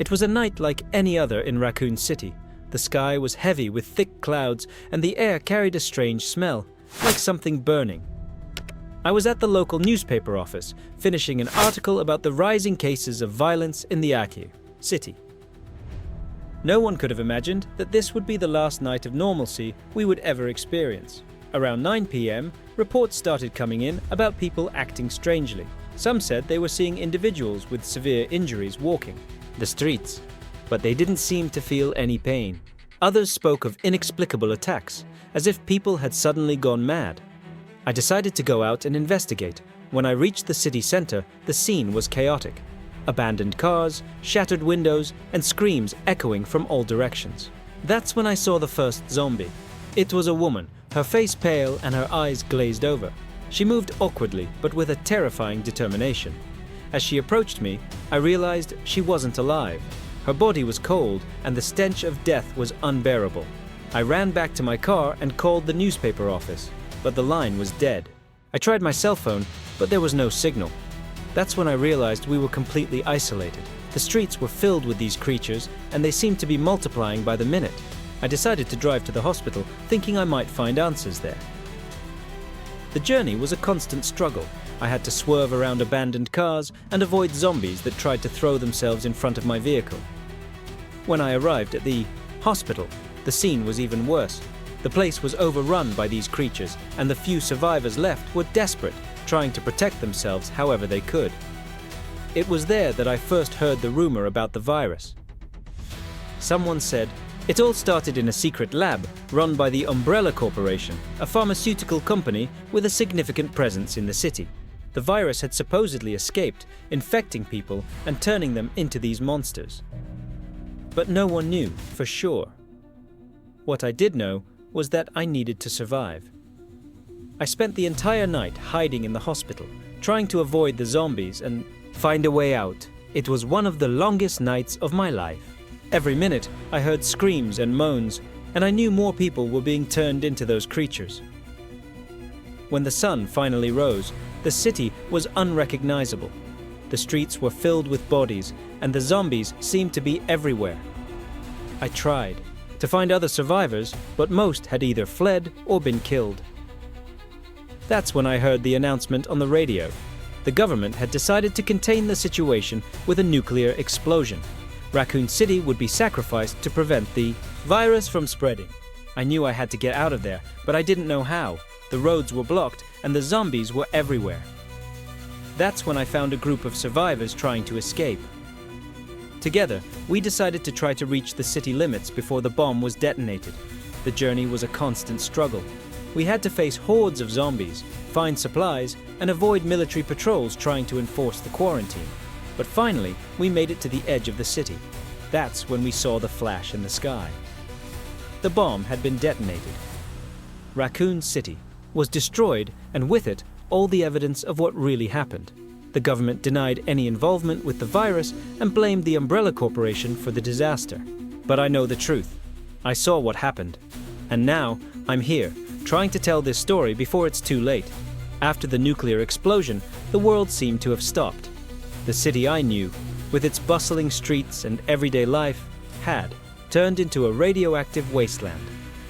It was a night like any other in Raccoon City. The sky was heavy with thick clouds, and the air carried a strange smell, like something burning. I was at the local newspaper office, finishing an article about the rising cases of violence in the Raccoon City. No one could have imagined that this would be the last night of normalcy we would ever experience. Around 9 p.m, reports started coming in about people acting strangely. Some said they were seeing individuals with severe injuries walking the streets, but they didn't seem to feel any pain. Others spoke of inexplicable attacks, as if people had suddenly gone mad. I decided to go out and investigate. When I reached the city center, the scene was chaotic. Abandoned cars, shattered windows, and screams echoing from all directions. That's when I saw the first zombie. It was a woman, her face pale and her eyes glazed over. She moved awkwardly, but with a terrifying determination. As she approached me, I realized she wasn't alive. Her body was cold, and the stench of death was unbearable. I ran back to my car and called the newspaper office, but the line was dead. I tried my cell phone, but there was no signal. That's when I realized we were completely isolated. The streets were filled with these creatures, and they seemed to be multiplying by the minute. I decided to drive to the hospital, thinking I might find answers there. The journey was a constant struggle. I had to swerve around abandoned cars and avoid zombies that tried to throw themselves in front of my vehicle. When I arrived at the hospital, the scene was even worse. The place was overrun by these creatures, and the few survivors left were desperate, trying to protect themselves however they could. It was there that I first heard the rumor about the virus. Someone said, it all started in a secret lab run by the Umbrella Corporation, a pharmaceutical company with a significant presence in the city. The virus had supposedly escaped, infecting people and turning them into these monsters. But no one knew for sure. What I did know was that I needed to survive. I spent the entire night hiding in the hospital, trying to avoid the zombies and find a way out. It was one of the longest nights of my life. Every minute, I heard screams and moans, and I knew more people were being turned into those creatures. When the sun finally rose, the city was unrecognizable. The streets were filled with bodies, and the zombies seemed to be everywhere. I tried to find other survivors, but most had either fled or been killed. That's when I heard the announcement on the radio. The government had decided to contain the situation with a nuclear explosion. Raccoon City would be sacrificed to prevent the virus from spreading. I knew I had to get out of there, but I didn't know how. The roads were blocked, and the zombies were everywhere. That's when I found a group of survivors trying to escape. Together, we decided to try to reach the city limits before the bomb was detonated. The journey was a constant struggle. We had to face hordes of zombies, find supplies, and avoid military patrols trying to enforce the quarantine. But finally, we made it to the edge of the city. That's when we saw the flash in the sky. The bomb had been detonated. Raccoon City was destroyed, and with it, all the evidence of what really happened. The government denied any involvement with the virus and blamed the Umbrella Corporation for the disaster. But I know the truth. I saw what happened. And now, I'm here, trying to tell this story before it's too late. After the nuclear explosion, the world seemed to have stopped. The city I knew, with its bustling streets and everyday life, had turned into a radioactive wasteland.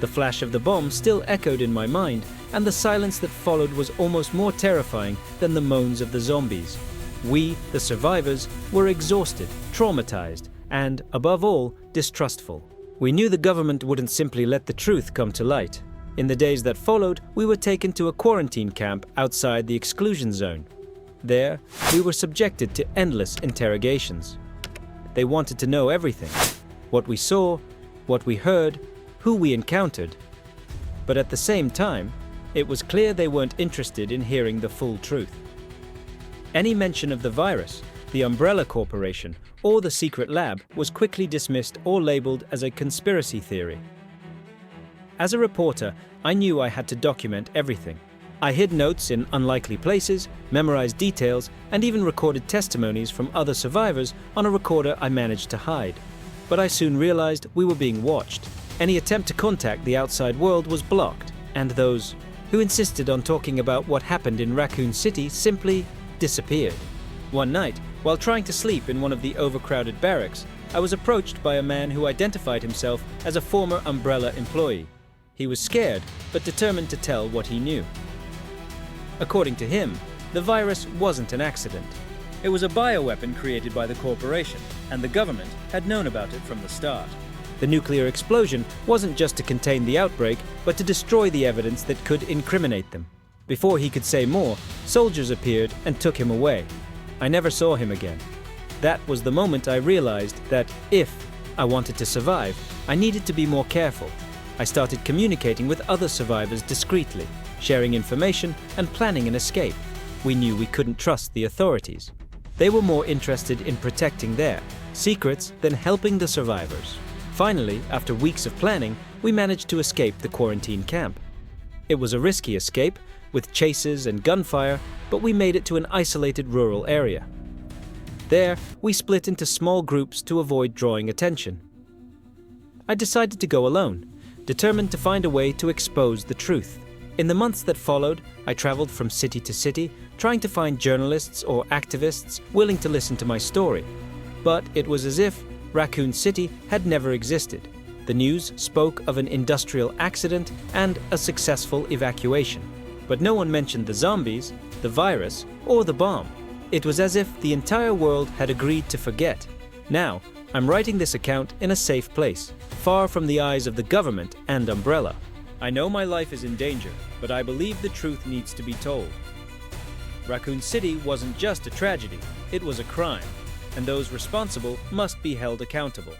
The flash of the bomb still echoed in my mind, and the silence that followed was almost more terrifying than the moans of the zombies. We, the survivors, were exhausted, traumatized, and, above all, distrustful. We knew the government wouldn't simply let the truth come to light. In the days that followed, we were taken to a quarantine camp outside the exclusion zone. There, we were subjected to endless interrogations. They wanted to know everything: what we saw, what we heard, who we encountered. But at the same time, it was clear they weren't interested in hearing the full truth. Any mention of the virus, the Umbrella Corporation, or the secret lab was quickly dismissed or labeled as a conspiracy theory. As a reporter, I knew I had to document everything. I hid notes in unlikely places, memorized details, and even recorded testimonies from other survivors on a recorder I managed to hide. But I soon realized we were being watched. Any attempt to contact the outside world was blocked, and those who insisted on talking about what happened in Raccoon City simply disappeared. One night, while trying to sleep in one of the overcrowded barracks, I was approached by a man who identified himself as a former Umbrella employee. He was scared, but determined to tell what he knew. According to him, the virus wasn't an accident. It was a bioweapon created by the corporation, and the government had known about it from the start. The nuclear explosion wasn't just to contain the outbreak, but to destroy the evidence that could incriminate them. Before he could say more, soldiers appeared and took him away. I never saw him again. That was the moment I realized that if I wanted to survive, I needed to be more careful. I started communicating with other survivors discreetly, sharing information and planning an escape. We knew we couldn't trust the authorities. They were more interested in protecting their secrets than helping the survivors. Finally, after weeks of planning, we managed to escape the quarantine camp. It was a risky escape, with chases and gunfire, but we made it to an isolated rural area. There, we split into small groups to avoid drawing attention. I decided to go alone, determined to find a way to expose the truth. In the months that followed, I traveled from city to city, trying to find journalists or activists willing to listen to my story. But it was as if Raccoon City had never existed. The news spoke of an industrial accident and a successful evacuation. But no one mentioned the zombies, the virus, or the bomb. It was as if the entire world had agreed to forget. Now, I'm writing this account in a safe place, far from the eyes of the government and Umbrella. I know my life is in danger, but I believe the truth needs to be told. Raccoon City wasn't just a tragedy, it was a crime, and those responsible must be held accountable.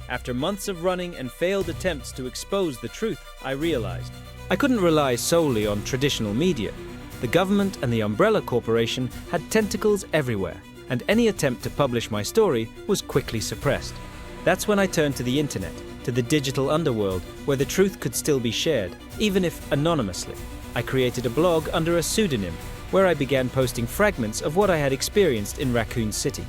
After months of running and failed attempts to expose the truth, I realized I couldn't rely solely on traditional media. The government and the Umbrella Corporation had tentacles everywhere, and any attempt to publish my story was quickly suppressed. That's when I turned to the internet, to the digital underworld, where the truth could still be shared, even if anonymously. I created a blog under a pseudonym, where I began posting fragments of what I had experienced in Raccoon City.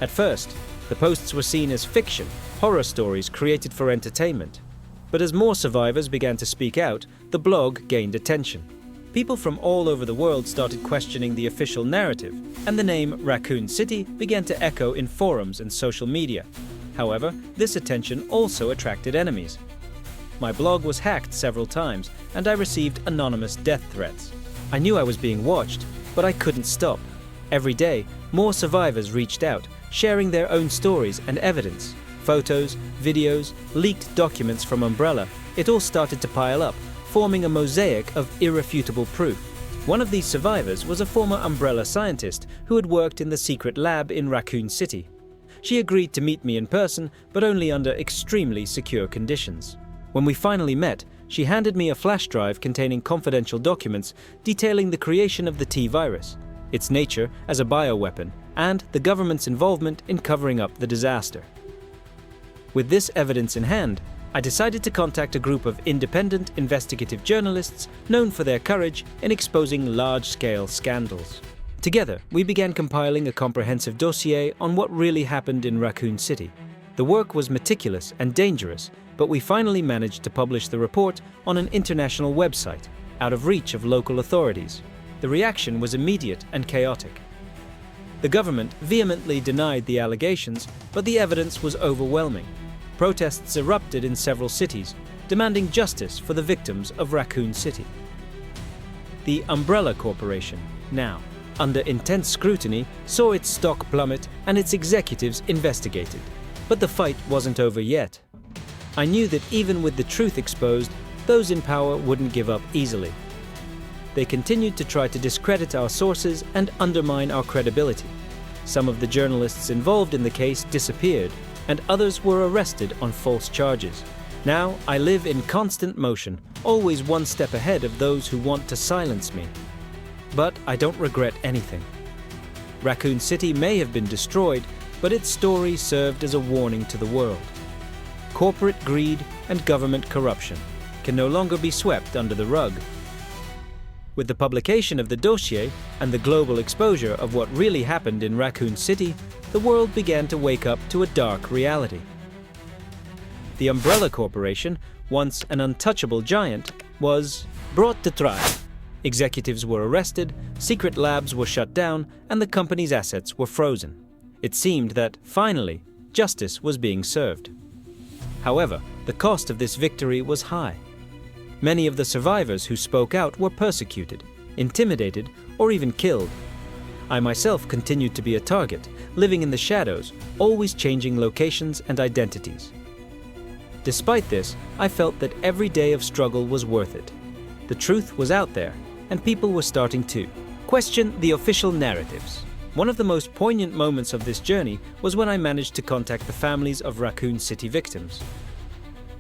At first, the posts were seen as fiction, horror stories created for entertainment. But as more survivors began to speak out, the blog gained attention. People from all over the world started questioning the official narrative, and the name Raccoon City began to echo in forums and social media. However, this attention also attracted enemies. My blog was hacked several times, and I received anonymous death threats. I knew I was being watched, but I couldn't stop. Every day, more survivors reached out, sharing their own stories and evidence. Photos, videos, leaked documents from Umbrella, it all started to pile up, forming a mosaic of irrefutable proof. One of these survivors was a former Umbrella scientist who had worked in the secret lab in Raccoon City. She agreed to meet me in person, but only under extremely secure conditions. When we finally met, she handed me a flash drive containing confidential documents detailing the creation of the T-virus, its nature as a bioweapon, and the government's involvement in covering up the disaster. With this evidence in hand, I decided to contact a group of independent investigative journalists known for their courage in exposing large-scale scandals. Together, we began compiling a comprehensive dossier on what really happened in Raccoon City. The work was meticulous and dangerous, but we finally managed to publish the report on an international website, out of reach of local authorities. The reaction was immediate and chaotic. The government vehemently denied the allegations, but the evidence was overwhelming. Protests erupted in several cities, demanding justice for the victims of Raccoon City. The Umbrella Corporation, now under intense scrutiny, saw its stock plummet and its executives investigated. But the fight wasn't over yet. I knew that even with the truth exposed, those in power wouldn't give up easily. They continued to try to discredit our sources and undermine our credibility. Some of the journalists involved in the case disappeared, and others were arrested on false charges. Now I live in constant motion, always one step ahead of those who want to silence me. But I don't regret anything. Raccoon City may have been destroyed, but its story served as a warning to the world. Corporate greed and government corruption can no longer be swept under the rug. With the publication of the dossier and the global exposure of what really happened in Raccoon City, the world began to wake up to a dark reality. The Umbrella Corporation, once an untouchable giant, was brought to trial. Executives were arrested, secret labs were shut down, and the company's assets were frozen. It seemed that, finally, justice was being served. However, the cost of this victory was high. Many of the survivors who spoke out were persecuted, intimidated, or even killed. I myself continued to be a target, living in the shadows, always changing locations and identities. Despite this, I felt that every day of struggle was worth it. The truth was out there, and people were starting to question the official narratives. One of the most poignant moments of this journey was when I managed to contact the families of Raccoon City victims.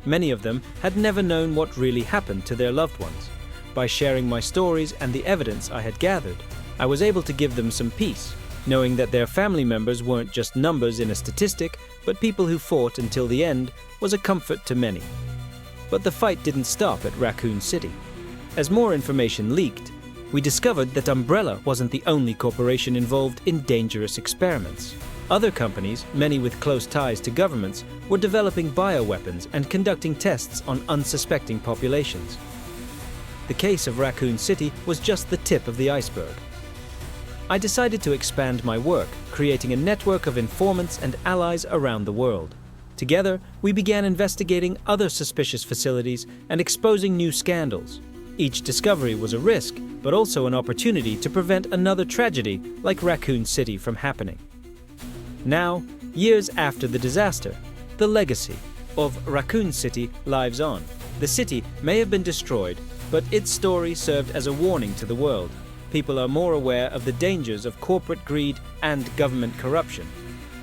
Many of them had never known what really happened to their loved ones. By sharing my stories and the evidence I had gathered, I was able to give them some peace, knowing that their family members weren't just numbers in a statistic, but people who fought until the end was a comfort to many. But the fight didn't stop at Raccoon City. As more information leaked, we discovered that Umbrella wasn't the only corporation involved in dangerous experiments. Other companies, many with close ties to governments, were developing bioweapons and conducting tests on unsuspecting populations. The case of Raccoon City was just the tip of the iceberg. I decided to expand my work, creating a network of informants and allies around the world. Together, we began investigating other suspicious facilities and exposing new scandals. Each discovery was a risk, but also an opportunity to prevent another tragedy like Raccoon City from happening. Now, years after the disaster, the legacy of Raccoon City lives on. The city may have been destroyed, but its story served as a warning to the world. People are more aware of the dangers of corporate greed and government corruption.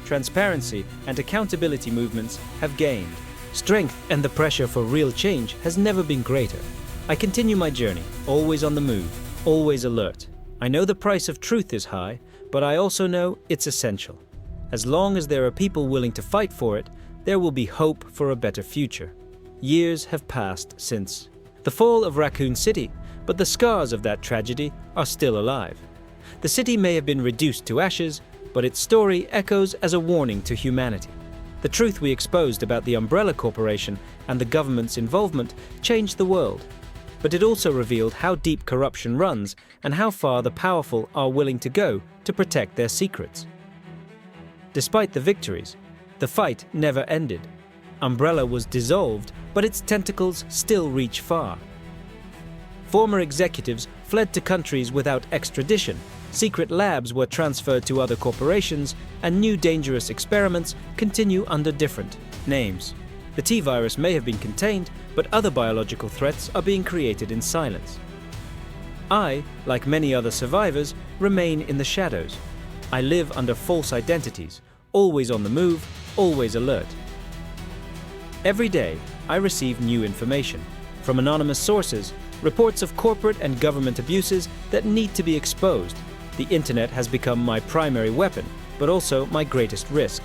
Transparency and accountability movements have gained strength, and the pressure for real change has never been greater. I continue my journey, always on the move, always alert. I know the price of truth is high, but I also know it's essential. As long as there are people willing to fight for it, there will be hope for a better future. Years have passed since the fall of Raccoon City, but the scars of that tragedy are still alive. The city may have been reduced to ashes, but its story echoes as a warning to humanity. The truth we exposed about the Umbrella Corporation and the government's involvement changed the world, but it also revealed how deep corruption runs and how far the powerful are willing to go to protect their secrets. Despite the victories, the fight never ended. Umbrella was dissolved, but its tentacles still reach far. Former executives fled to countries without extradition, secret labs were transferred to other corporations, and new dangerous experiments continue under different names. The T-virus may have been contained, but other biological threats are being created in silence. I, like many other survivors, remain in the shadows. I live under false identities, always on the move, always alert. Every day, I receive new information from anonymous sources, reports of corporate and government abuses that need to be exposed. The internet has become my primary weapon, but also my greatest risk.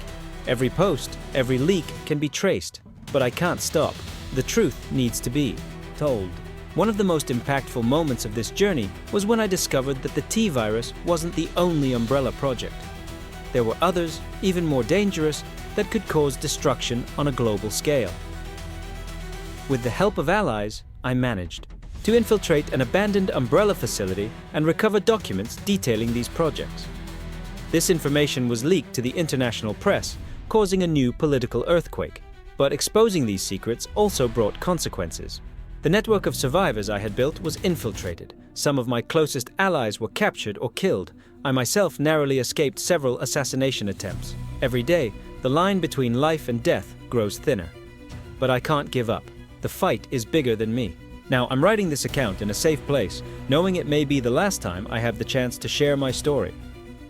Every post, every leak can be traced, but I can't stop. The truth needs to be told. One of the most impactful moments of this journey was when I discovered that the T-virus wasn't the only Umbrella project. There were others, even more dangerous, that could cause destruction on a global scale. With the help of allies, I managed to infiltrate an abandoned Umbrella facility and recover documents detailing these projects. This information was leaked to the international press, causing a new political earthquake. But exposing these secrets also brought consequences. The network of survivors I had built was infiltrated. Some of my closest allies were captured or killed. I myself narrowly escaped several assassination attempts. Every day, the line between life and death grows thinner. But I can't give up. The fight is bigger than me. Now, I'm writing this account in a safe place, knowing it may be the last time I have the chance to share my story.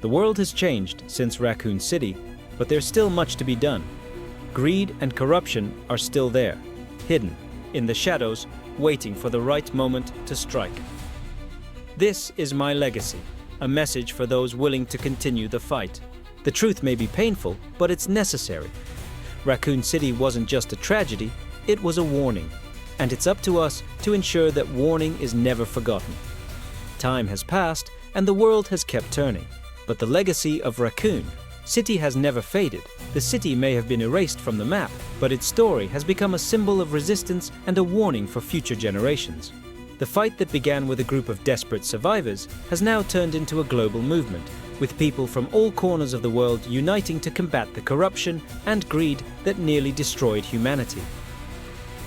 The world has changed since Raccoon City, but there's still much to be done. Greed and corruption are still there, hidden in the shadows, waiting for the right moment to strike. This is my legacy, a message for those willing to continue the fight. The truth may be painful, but it's necessary. Raccoon City wasn't just a tragedy, it was a warning. And it's up to us to ensure that warning is never forgotten. Time has passed, and the world has kept turning. But the legacy of Raccoon City has never faded. The city may have been erased from the map, but its story has become a symbol of resistance and a warning for future generations. The fight that began with a group of desperate survivors has now turned into a global movement, with people from all corners of the world uniting to combat the corruption and greed that nearly destroyed humanity.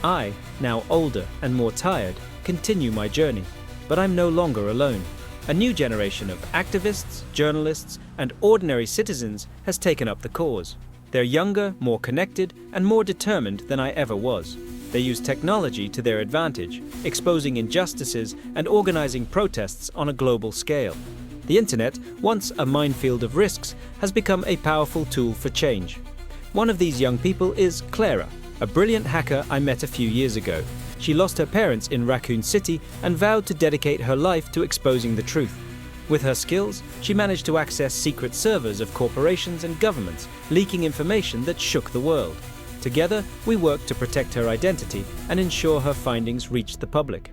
I, now older and more tired, continue my journey, but I'm no longer alone. A new generation of activists, journalists, and ordinary citizens has taken up the cause. They're younger, more connected, and more determined than I ever was. They use technology to their advantage, exposing injustices and organizing protests on a global scale. The internet, once a minefield of risks, has become a powerful tool for change. One of these young people is Claire, a brilliant hacker I met a few years ago. She lost her parents in Raccoon City and vowed to dedicate her life to exposing the truth. With her skills, she managed to access secret servers of corporations and governments, leaking information that shook the world. Together, we worked to protect her identity and ensure her findings reached the public.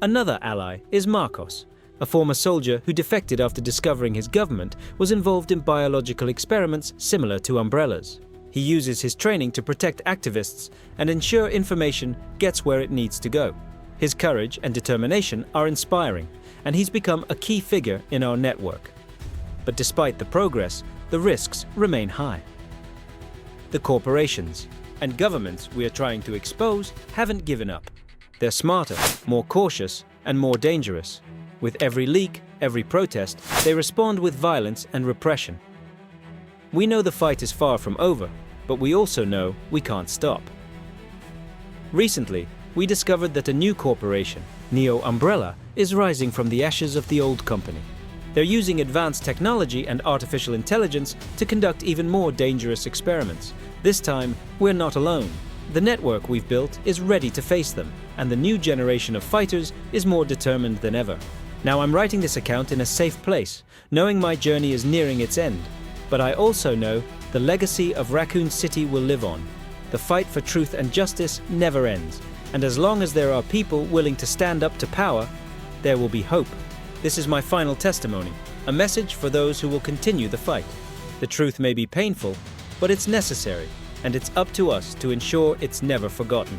Another ally is Marcos, a former soldier who defected after discovering his government was involved in biological experiments similar to umbrellas. He uses his training to protect activists and ensure information gets where it needs to go. His courage and determination are inspiring, and he's become a key figure in our network. But despite the progress, the risks remain high. The corporations and governments we are trying to expose haven't given up. They're smarter, more cautious, and more dangerous. With every leak, every protest, they respond with violence and repression. We know the fight is far from over, but we also know we can't stop. Recently, we discovered that a new corporation, Neo Umbrella, is rising from the ashes of the old company. They're using advanced technology and artificial intelligence to conduct even more dangerous experiments. This time, we're not alone. The network we've built is ready to face them, and the new generation of fighters is more determined than ever. Now I'm writing this account in a safe place, knowing my journey is nearing its end. But I also know the legacy of Raccoon City will live on. The fight for truth and justice never ends, and as long as there are people willing to stand up to power, there will be hope. This is my final testimony, a message for those who will continue the fight. The truth may be painful, but it's necessary, and it's up to us to ensure it's never forgotten.